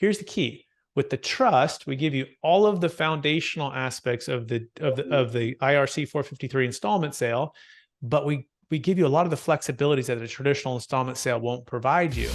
Here's the key. With the trust, we give you all of the foundational aspects of the IRC 453 installment sale, but we give you a lot of the flexibilities that a traditional installment sale won't provide you.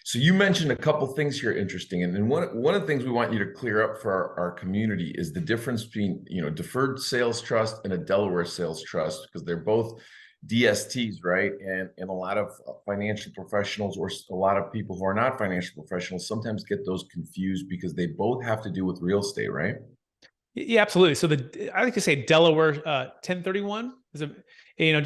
So you mentioned a couple things here interesting, and one of the things we want you to clear up for our community is the difference between deferred sales trust and a Delaware sales trust, because they're both DSTs, right? And a lot of financial professionals or a lot of people who are not financial professionals sometimes get those confused because they both have to do with real estate, right? Yeah, absolutely. So I like to say Delaware 1031 is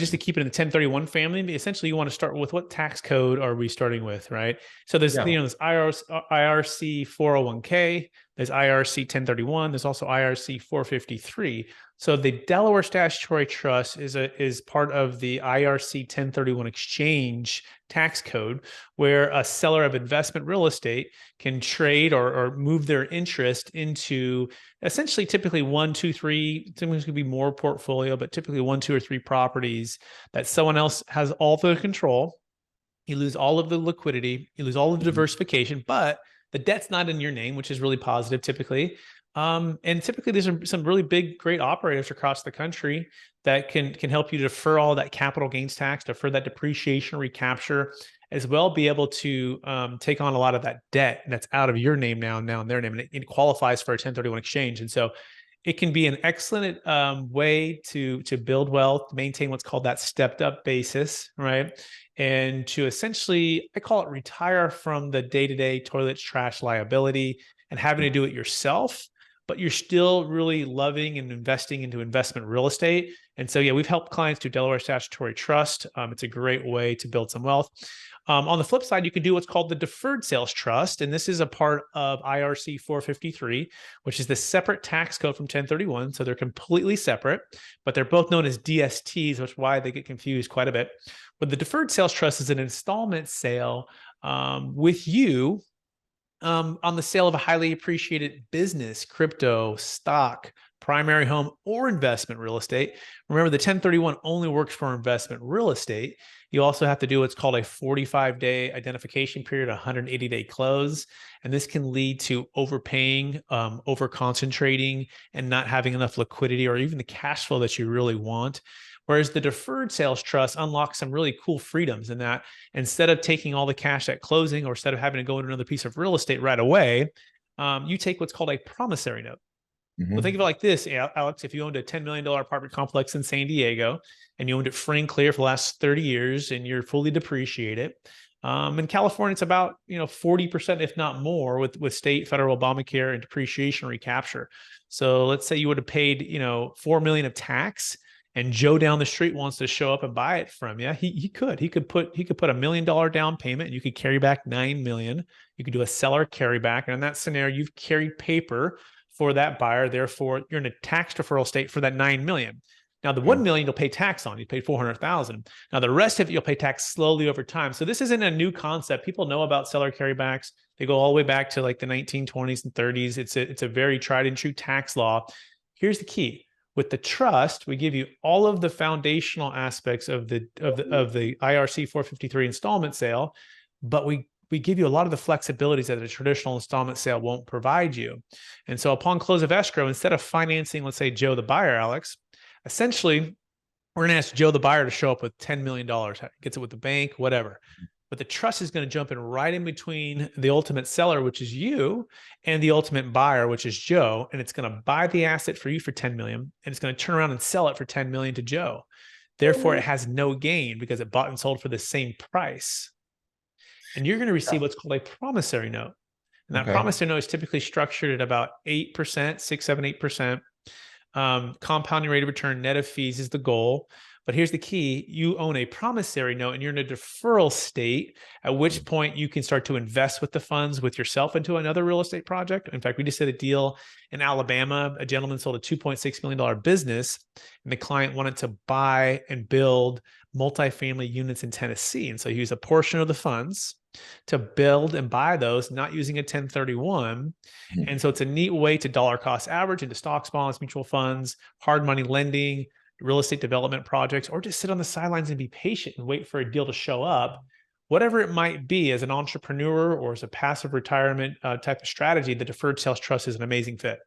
just to keep it in the 1031 family. Essentially, you want to start with what tax code are we starting with, right? So there's Yeah. this IRC 401k, there's IRC 1031, there's also IRC 453. So the Delaware Statutory Trust is part of the IRC 1031 exchange tax code, where a seller of investment real estate can trade or move their interest into essentially typically one, two, three, sometimes it could be more portfolio, but typically one, two, or three properties that someone else has all the control. You lose all of the liquidity, you lose all of the diversification, but the debt's not in your name, which is really positive typically. And typically there's some really big, great operators across the country that can help you defer all that capital gains tax, defer that depreciation recapture, as well be able to take on a lot of that debt that's out of your name now in their name, and it qualifies for a 1031 exchange. And so it can be an excellent way to build wealth, maintain what's called that stepped up basis, right? And to essentially, I call it retire from the day-to-day toilets, trash liability and having to do it yourself, but you're still really loving and investing into investment real estate. And so, yeah, we've helped clients do Delaware Statutory Trust. It's a great way to build some wealth. On the flip side, you can do what's called the Deferred Sales Trust. And this is a part of IRC 453, which is the separate tax code from 1031. So they're completely separate, but they're both known as DSTs, which is why they get confused quite a bit. But the Deferred Sales Trust is an installment sale with you on the sale of a highly appreciated business, crypto, stock, primary home, or investment real estate. Remember, the 1031 only works for investment real estate. You also have to do what's called a 45-day identification period, a 180-day close. And this can lead to overpaying, over-concentrating, and not having enough liquidity or even the cash flow that you really want. Whereas the Deferred Sales Trust unlocks some really cool freedoms in that instead of taking all the cash at closing or instead of having to go into another piece of real estate right away, you take what's called a promissory note. Well, think of it like this, Alex. If you owned a $10 million apartment complex in San Diego and you owned it free and clear for the last 30 years and you're fully depreciated, in California, it's about 40%, if not more, with state, federal Obamacare and depreciation recapture. So let's say you would have paid $4 million of tax, and Joe down the street wants to show up and buy it from you. He could put $1 million down payment, and you could carry back $9 million. You could do a seller carryback, and in that scenario, you've carried paper for that buyer. Therefore, you're in a tax deferral state for that $9 million. Now, the $1 million you'll pay tax on. You paid $400,000. Now, the rest of it you'll pay tax slowly over time. So this isn't a new concept. People know about seller carrybacks. They go all the way back to like the 1920s and 30s. It's a very tried and true tax law. Here's the key. With the trust, we give you all of the foundational aspects of the IRC 453 installment sale, but we give you a lot of the flexibilities that a traditional installment sale won't provide you. And so upon close of escrow, instead of financing, let's say Joe the buyer, Alex, essentially we're going to ask Joe the buyer to show up with $10 million, gets it with the bank, whatever. But the trust is going to jump in right in between the ultimate seller, which is you, and the ultimate buyer, which is Joe. And it's going to buy the asset for you for $10 million, and it's going to turn around and sell it for $10 million to Joe. Therefore, it has no gain because it bought and sold for the same price. And you're going to receive what's called a promissory note. And that promissory note is typically structured at about 8%, 6, 7, 8%. Compounding rate of return net of fees is the goal. But here's the key. You own a promissory note and you're in a deferral state, at which point you can start to invest with the funds with yourself into another real estate project. In fact, we just did a deal in Alabama. A gentleman sold a $2.6 million business, and the client wanted to buy and build multifamily units in Tennessee. And so he used a portion of the funds to build and buy those, not using a 1031. And so it's a neat way to dollar cost average into stocks, bonds, mutual funds, hard money lending, real estate development projects, or just sit on the sidelines and be patient and wait for a deal to show up whatever it might be, as an entrepreneur or as a passive retirement type of strategy, the deferred sales trust is an amazing fit.